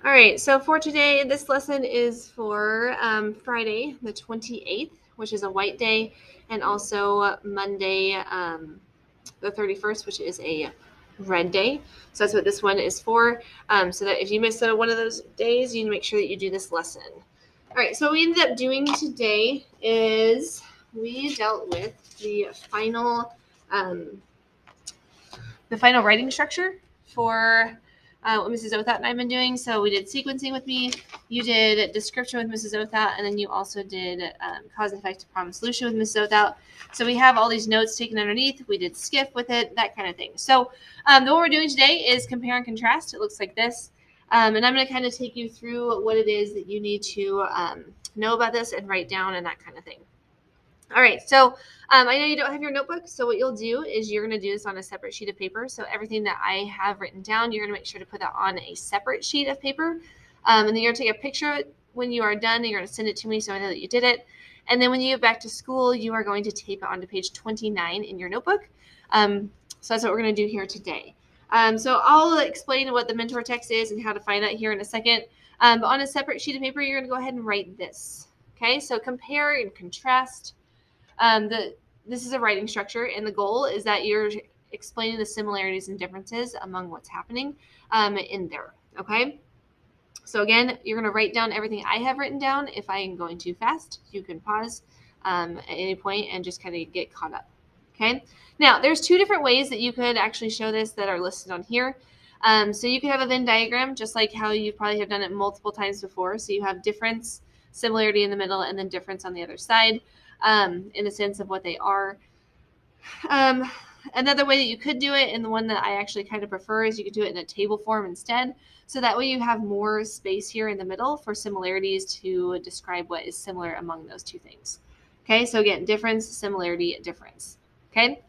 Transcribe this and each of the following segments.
All right, so for today, this lesson is for Friday, the 28th, which is a white day, and also Monday, the 31st, which is a red day. So that's what this one is for. So that if you miss one of those days, you need to make sure that you do this lesson. All right, so what we ended up doing today is we dealt with um, the final writing structure for what Mrs. Othat and I have been doing. So we did sequencing with me, you did description with Mrs. Othat, and then you also did cause and effect problem solution with Mrs. Othat. So we have all these notes taken underneath. We did skiff with it, that kind of thing. So what we're doing today is compare and contrast. It looks like this. And I'm going to kind of take you through what it is that you need to know about this and write down and that kind of thing. All right, so I know you don't have your notebook, so what you'll do is you're going to do this on a separate sheet of paper. So everything that I have written down, you're going to make sure to put that on a separate sheet of paper. And then you're going to take a picture of it when you are done, and you're going to send it to me so I know that you did it. And then when you get back to school, you are going to tape it onto page 29 in your notebook. So that's what we're going to do here today. So I'll explain what the mentor text is and how to find that here in a second. But on a separate sheet of paper, you're going to go ahead and write this. Okay, so compare and contrast. This is a writing structure, and the goal is that you're explaining the similarities and differences among what's happening in there. Okay. So again, you're going to write down everything I have written down. If I am going too fast, you can pause at any point and just kind of get caught up. Okay. Now, there's two different ways that you could actually show this that are listed on here. So you could have a Venn diagram, just like how you probably have done it multiple times before. So you have difference, similarity in the middle, and then difference on the other side in the sense of what they are. Another way that you could do it, and the one that I actually kind of prefer, is you could do it in a table form instead. So that way you have more space here in the middle for similarities to describe what is similar among those two things. Okay, so again, difference, similarity, difference. Okay,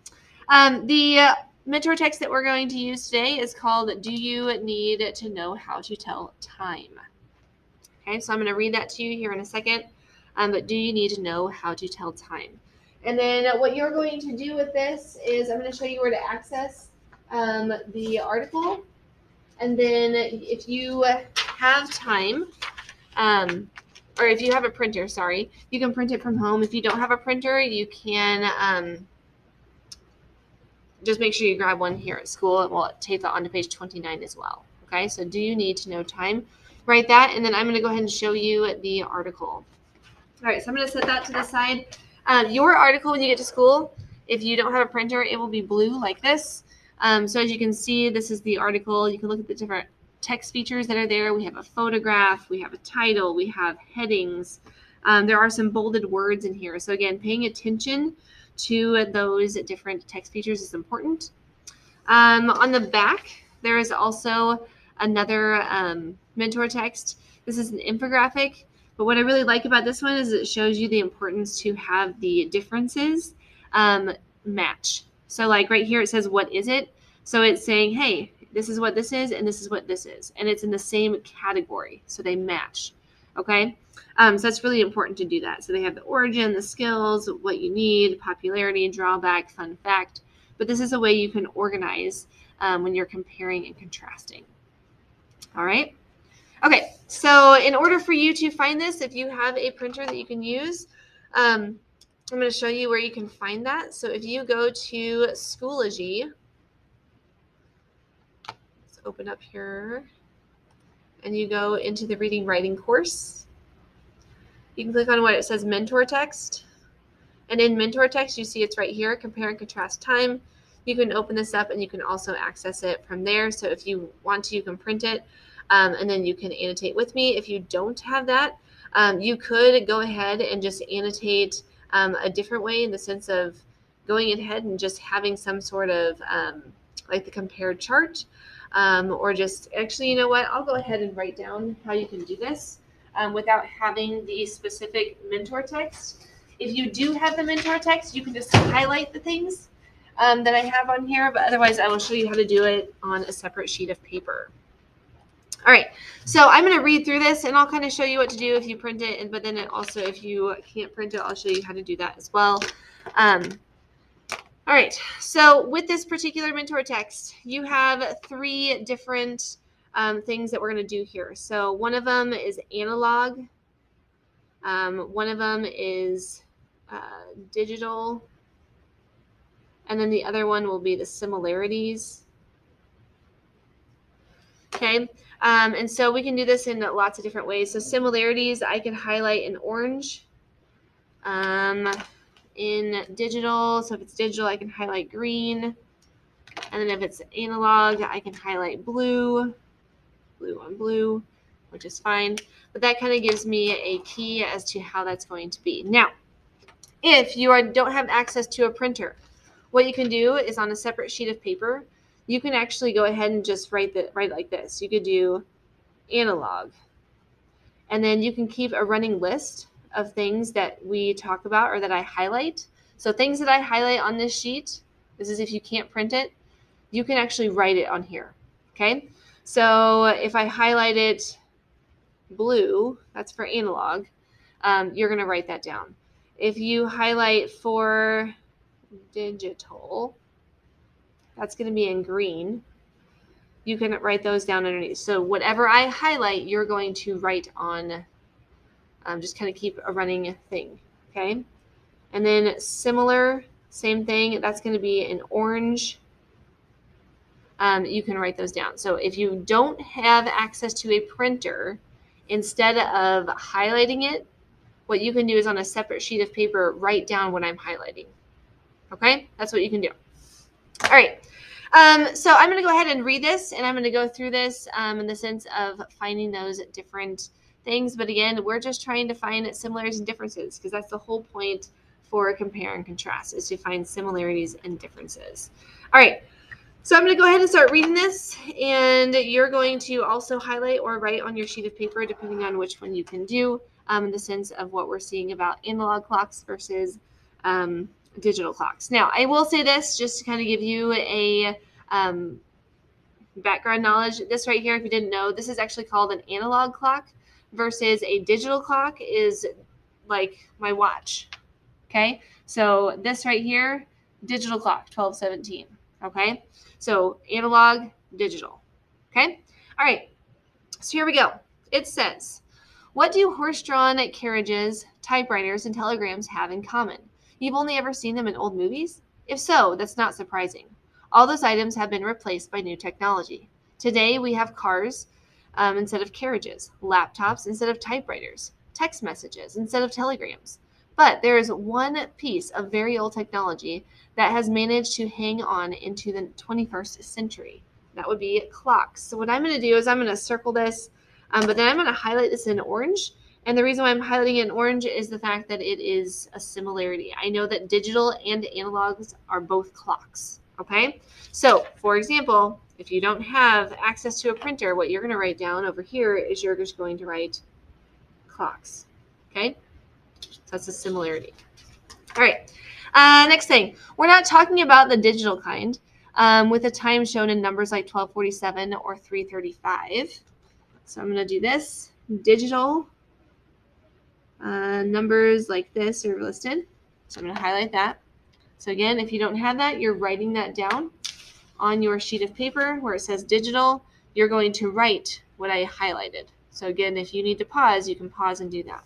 the mentor text that we're going to use today is called Do You Need to Know How to Tell Time? Okay, so I'm going to read that to you here in a second. But do you need to know how to tell time? And then what you're going to do with this is I'm going to show you where to access the article. And then if you have time, or if you have a printer, sorry, you can print it from home. If you don't have a printer, you can just make sure you grab one here at school, and we'll tape that onto page 29 as well. Okay, so do you need to know time? Write that, and then I'm going to go ahead and show you the article. All right, so I'm going to set that to the side. Your article, when you get to school, if you don't have a printer, it will be blue like this. So as you can see, this is the article. You can look at the different text features that are there. We have a photograph, we have a title, we have headings. There are some bolded words in here. So again, paying attention to those different text features is important. On the back, there is also another mentor text. This is an infographic. But what I really like about this one is it shows you the importance to have the differences match. So like right here, it says, what is it? So it's saying, hey, this is what this is, and this is what this is. And it's in the same category, so they match. Okay? So that's really important to do that. So they have the origin, the skills, what you need, popularity, drawback, fun fact. But this is a way you can organize when you're comparing and contrasting. All right? Okay, so in order for you to find this, if you have a printer that you can use, I'm going to show you where you can find that. So if you go to Schoology, let's open up here, and you go into the reading writing course, you can click on what it says mentor text. And in mentor text, you see it's right here, compare and contrast time. You can open this up and you can also access it from there. So if you want to, you can print it. And then you can annotate with me. If you don't have that, you could go ahead and just annotate a different way, in the sense of going ahead and just having some sort of like the compared chart, or just actually, you know what? I'll go ahead and write down how you can do this without having the specific mentor text. If you do have the mentor text, you can just highlight the things that I have on here, but otherwise I will show you how to do it on a separate sheet of paper. All right, so I'm going to read through this, and I'll kind of show you what to do if you print it, but then also if you can't print it, I'll show you how to do that as well. All right, so with this particular mentor text, you have three different things that we're going to do here. So one of them is analog. One of them is digital. And then the other one will be the similarities. Okay. And so we can do this in lots of different ways. So similarities, I can highlight in orange. In digital, so if it's digital, I can highlight green. And then if it's analog, I can highlight blue on blue, which is fine. But that kind of gives me a key as to how that's going to be. Now, if you don't have access to a printer, what you can do is on a separate sheet of paper, you can actually go ahead and just write like this. You could do analog. And then you can keep a running list of things that we talk about or that I highlight. So things that I highlight on this sheet, this is if you can't print it, you can actually write it on here. Okay. So if I highlight it blue, that's for analog, you're going to write that down. If you highlight for digital, that's going to be in green. You can write those down underneath. So whatever I highlight, you're going to write on, just kind of keep a running thing. Okay. And then similar, same thing. That's going to be in orange. You can write those down. So if you don't have access to a printer, instead of highlighting it, what you can do is on a separate sheet of paper, write down what I'm highlighting. Okay, that's what you can do. All right. So I'm going to go ahead and read this, and I'm going to go through this in the sense of finding those different things. But again, we're just trying to find similarities and differences because that's the whole point for compare and contrast, is to find similarities and differences. All right. So I'm going to go ahead and start reading this, and you're going to also highlight or write on your sheet of paper, depending on which one you can do, in the sense of what we're seeing about analog clocks versus digital clocks. Now, I will say this just to kind of give you a background knowledge. This right here, if you didn't know, this is actually called an analog clock versus a digital clock is like my watch. Okay, so this right here, digital clock, 1217. Okay, so analog, digital. Okay, all right, so here we go. It says, what do horse-drawn carriages, typewriters, and telegrams have in common? You've only ever seen them in old movies? If so, that's not surprising. All those items have been replaced by new technology. Today, we have cars instead of carriages, laptops instead of typewriters, text messages instead of telegrams. But there is one piece of very old technology that has managed to hang on into the 21st century. That would be clocks. So what I'm going to do is I'm going to circle this, but then I'm going to highlight this in orange. And the reason why I'm highlighting it in orange is the fact that it is a similarity. I know that digital and analogs are both clocks. Okay. So for example, if you don't have access to a printer, what you're going to write down over here is you're just going to write clocks. Okay. So that's a similarity. All right. Next thing, we're not talking about the digital kind with the time shown in numbers like 1247 or 335. So I'm going to do this. Digital numbers like this are listed. So I'm going to highlight that. So again, if you don't have that, you're writing that down on your sheet of paper where it says digital. You're going to write what I highlighted. So again, if you need to pause, you can pause and do that.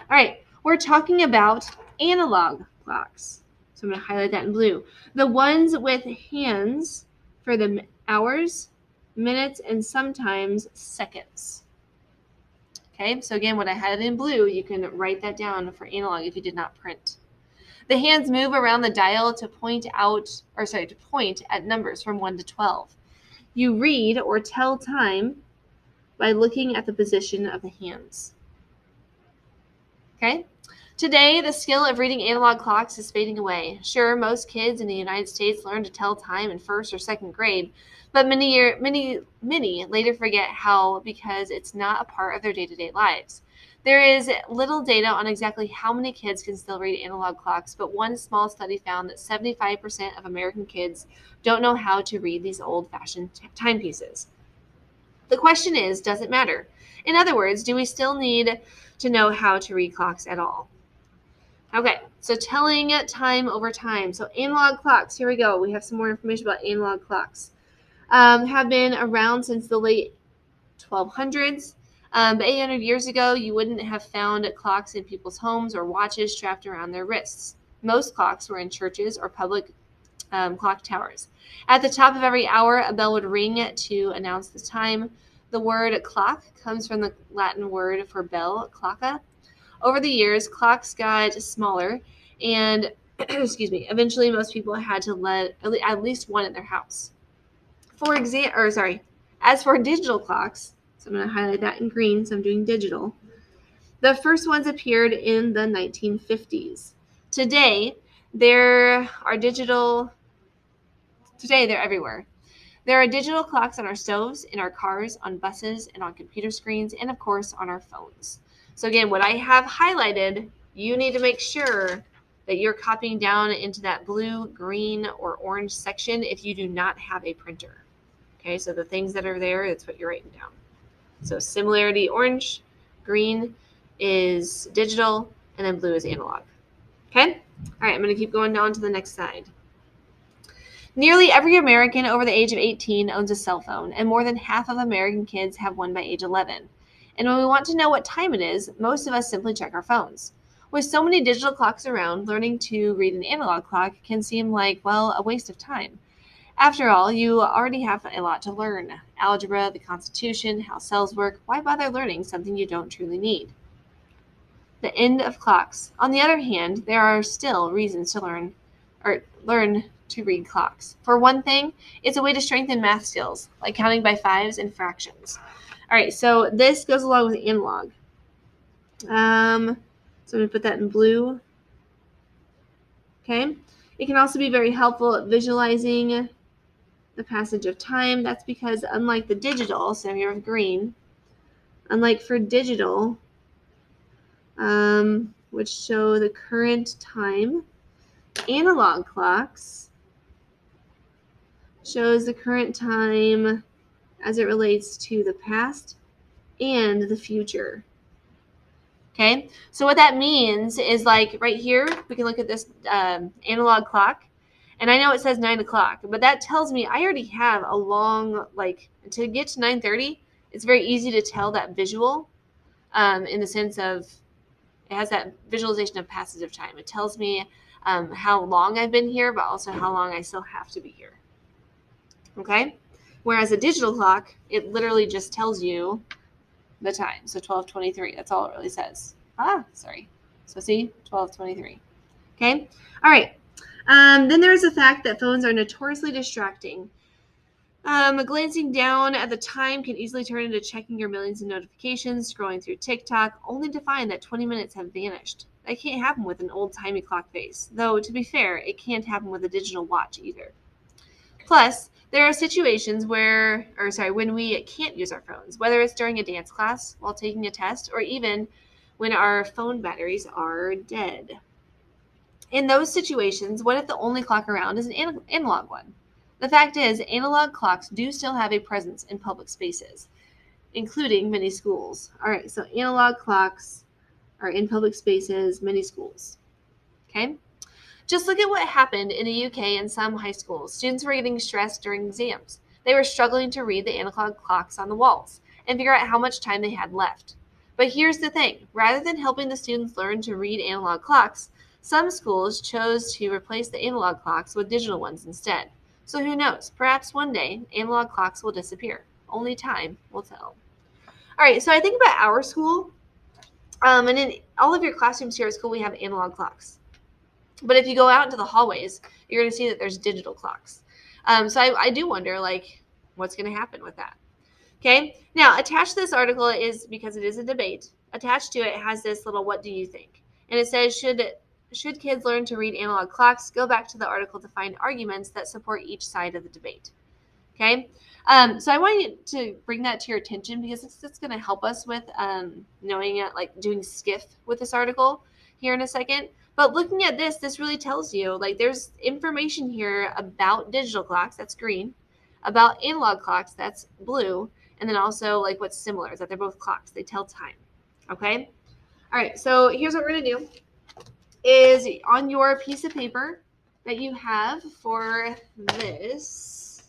All right. We're talking about analog clocks. So I'm going to highlight that in blue. The ones with hands for the hours, minutes, and sometimes seconds. Okay, so again, what I highlighted in blue, you can write that down for analog if you did not print. The hands move around the dial to point at numbers from 1 to 12. You read or tell time by looking at the position of the hands. Okay. Today, the skill of reading analog clocks is fading away. Sure, most kids in the United States learn to tell time in first or second grade, but many later forget how because it's not a part of their day-to-day lives. There is little data on exactly how many kids can still read analog clocks, but one small study found that 75% of American kids don't know how to read these old-fashioned timepieces. The question is, does it matter? In other words, do we still need to know how to read clocks at all? Okay, so telling time over time. So analog clocks, here we go. We have some more information about analog clocks. have been around since the late 1200s. But 800 years ago, you wouldn't have found clocks in people's homes or watches strapped around their wrists. Most clocks were in churches or public clock towers. At the top of every hour, a bell would ring to announce the time. The word clock comes from the Latin word for bell, clocca. Over the years, clocks got smaller, and excuse me, eventually most people had to let at least one in their house. As for digital clocks, so I'm going to highlight that in green, so I'm doing digital. The first ones appeared in the 1950s. Today, they're everywhere. There are digital clocks on our stoves, in our cars, on buses, and on computer screens, and of course on our phones. So again, what I have highlighted, you need to make sure that you're copying down into that blue, green, or orange section if you do not have a printer. Okay, so the things that are there, that's what you're writing down. So similarity, orange, green is digital, and then blue is analog. Okay? All right, I'm going to keep going down to the next slide. Nearly every American over the age of 18 owns a cell phone, and more than half of American kids have one by age 11. And when we want to know what time it is, most of us simply check our phones. With so many digital clocks around, learning to read an analog clock can seem like, well, a waste of time. After all, you already have a lot to learn. Algebra, the Constitution, how cells work. Why bother learning something you don't truly need? The end of clocks. On the other hand, there are still reasons to learn to read clocks. For one thing, it's a way to strengthen math skills, like counting by fives and fractions. All right, so this goes along with analog. So I'm going to put that in blue. Okay. It can also be very helpful at visualizing the passage of time. That's because unlike the digital, so here with green, unlike for digital, which show the current time, analog clocks shows the current time as it relates to the past and the future. Okay, so what that means is, like right here, we can look at this analog clock, and I know it says 9 o'clock, but that tells me I already have a long, to get to 9:30, it's very easy to tell that visual in the sense of it has that visualization of passage of time. It tells me how long I've been here, but also how long I still have to be here. Okay? Whereas a digital clock, it literally just tells you the time. So 12:23, that's all it really says. So see, 12:23. Okay? All right. Then there's the fact that phones are notoriously distracting. Glancing down at the time can easily turn into checking your millions of notifications, scrolling through TikTok, only to find that 20 minutes have vanished. That can't happen with an old-timey clock face, though to be fair, it can't happen with a digital watch either. Plus, there are situations when we can't use our phones, whether it's during a dance class, while taking a test, or even when our phone batteries are dead. In those situations, what if the only clock around is an analog one? The fact is, analog clocks do still have a presence in public spaces, including many schools. All right, so analog clocks are in public spaces, many schools. Okay? Just look at what happened in the UK and some high schools. Students were getting stressed during exams. They were struggling to read the analog clocks on the walls and figure out how much time they had left. But here's the thing. Rather than helping the students learn to read analog clocks, some schools chose to replace the analog clocks with digital ones instead. So who knows? Perhaps one day, analog clocks will disappear. Only time will tell. All right, so I think about our school. And in all of your classrooms here at school, we have analog clocks. But if you go out into the hallways, you're going to see that there's digital clocks. So I do wonder, what's going to happen with that? Okay. Now, attached to this article is, because it is a debate, attached to it has this little "what do you think?" And it says, should kids learn to read analog clocks? Go back to the article to find arguments that support each side of the debate. Okay. So I want you to bring that to your attention, because it's going to help us with knowing, doing SCIF with this article here in a second. But looking at this really tells you, there's information here about digital clocks, that's green, about analog clocks, that's blue, and then also, what's similar is that they're both clocks. They tell time, okay? All right, so here's what we're going to do, is on your piece of paper that you have for this,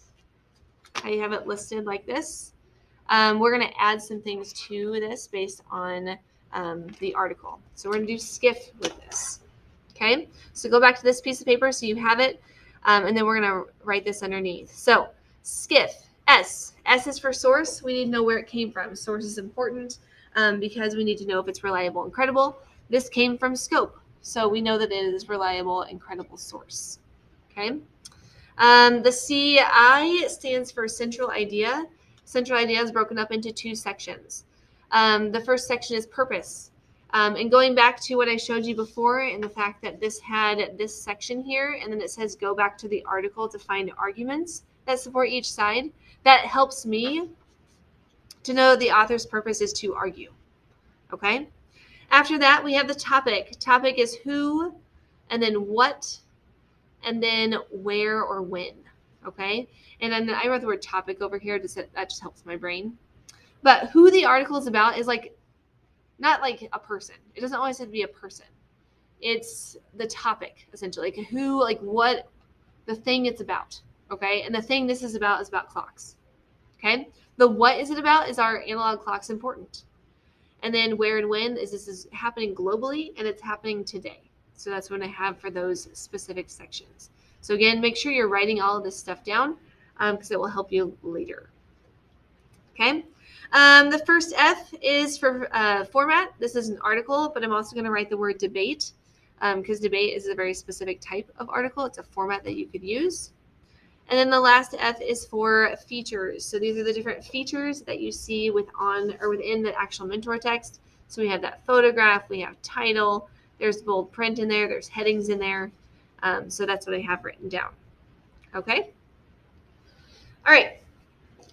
I have it listed like this. We're going to add some things to this based on the article. So we're going to do skiff with this. Okay, so go back to this piece of paper so you have it, and then we're going to write this underneath. So skiff, S. S is for source. We need to know where it came from. Source is important because we need to know if it's reliable and credible. This came from Scope, so we know that it is reliable and credible source. Okay. The CI stands for central idea. Central idea is broken up into two sections. The first section is purpose. And going back to what I showed you before and the fact that this had this section here, and then it says go back to the article to find arguments that support each side, that helps me to know the author's purpose is to argue. Okay? After that, we have the topic. Topic is who, and then what, and then where or when. Okay? And then I wrote the word topic over here, that just helps my brain. But who the article is about is like, not like a person. It doesn't always have to be a person. It's the topic, essentially. Like who, like what the thing it's about. Okay? And the thing this is about clocks. Okay? The what is it about is our analog clocks important. And then where and when is this is happening globally and it's happening today. So that's what I have for those specific sections. So again, make sure you're writing all of this stuff down because it will help you later. Okay. The first F is for format. This is an article, but I'm also going to write the word debate because debate is a very specific type of article. It's a format that you could use. And then the last F is for features. So these are the different features that you see within the actual mentor text. So we have that photograph, we have title, there's bold print in there, there's headings in there. So that's what I have written down. Okay. All right.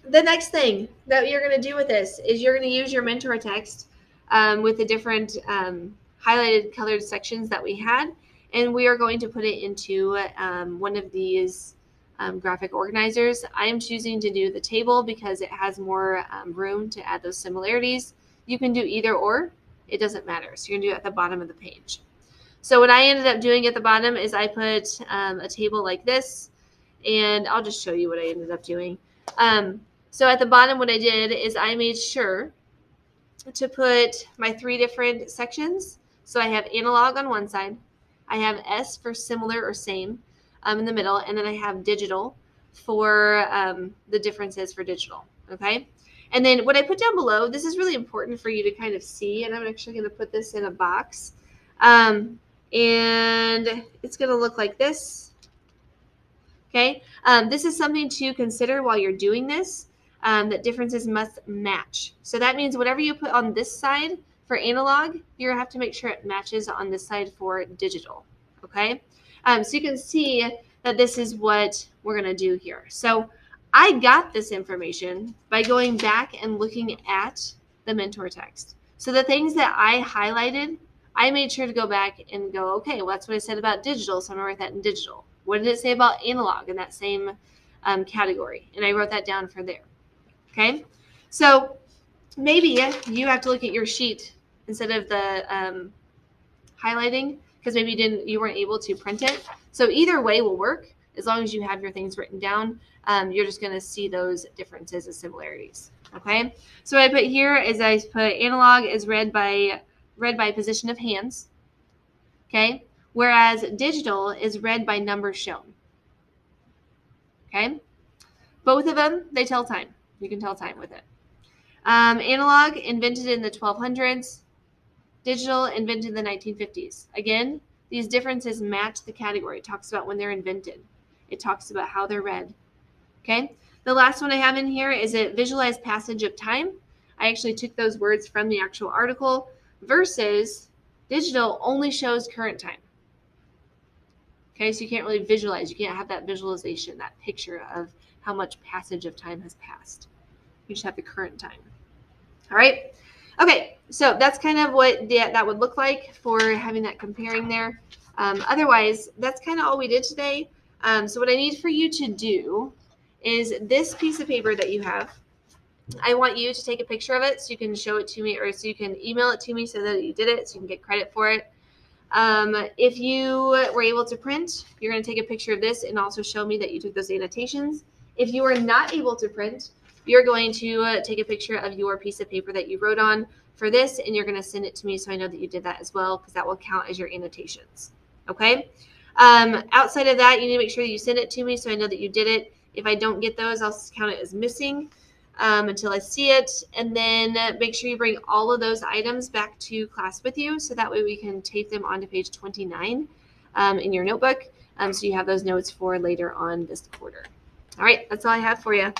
The next thing that you're going to do with this is you're going to use your mentor text with the different highlighted colored sections that we had, and we are going to put it into one of these graphic organizers. I am choosing to do the table because it has more room to add those similarities. You can do either or. It doesn't matter. So you're going to do it at the bottom of the page. So what I ended up doing at the bottom is I put a table like this, and I'll just show you what I ended up doing. So at the bottom, what I did is I made sure to put my 3 different sections. So I have analog on one side, I have S for similar or same in the middle, and then I have digital for the differences for digital, okay? And then what I put down below, this is really important for you to kind of see, and I'm actually going to put this in a box. And it's going to look like this, okay? This is something to consider while you're doing this. That differences must match. So that means whatever you put on this side for analog, you're going to have to make sure it matches on this side for digital, okay? So you can see that this is what we're going to do here. So I got this information by going back and looking at the mentor text. So the things that I highlighted, I made sure to go back and go, okay, well, that's what I said about digital, so I'm going to write that in digital. What did it say about analog in that same category? And I wrote that down for there. Okay, so maybe you have to look at your sheet instead of the highlighting because maybe you weren't able to print it. So either way will work as long as you have your things written down. You're just going to see those differences and similarities. Okay, so what I put here is I put analog is read by position of hands. Okay, whereas digital is read by numbers shown. Okay, both of them, they tell time. You can tell time with it. Analog, invented in the 1200s. Digital, invented in the 1950s. Again, these differences match the category. It talks about when they're invented. It talks about how they're read. Okay. The last one I have in here is a visualized passage of time. I actually took those words from the actual article versus digital only shows current time. Okay, so you can't really visualize. You can't have that visualization, that picture of how much passage of time has passed. You just have the current time. All right. Okay, so that's kind of what that would look like for having that comparing there. Otherwise, that's kind of all we did today. So what I need for you to do is this piece of paper that you have. I want you to take a picture of it so you can show it to me, or so you can email it to me so that you did it, so you can get credit for it. If you were able to print, you're going to take a picture of this and also show me that you took those annotations. If you are not able to print, you're going to take a picture of your piece of paper that you wrote on for this, and you're going to send it to me so I know that you did that as well, because that will count as your annotations. Okay? Outside of that, you need to make sure that you send it to me so I know that you did it. If I don't get those, I'll count it as missing until I see it. And then make sure you bring all of those items back to class with you, so that way we can tape them onto page 29 in your notebook, so you have those notes for later on this quarter. All right, that's all I have for you.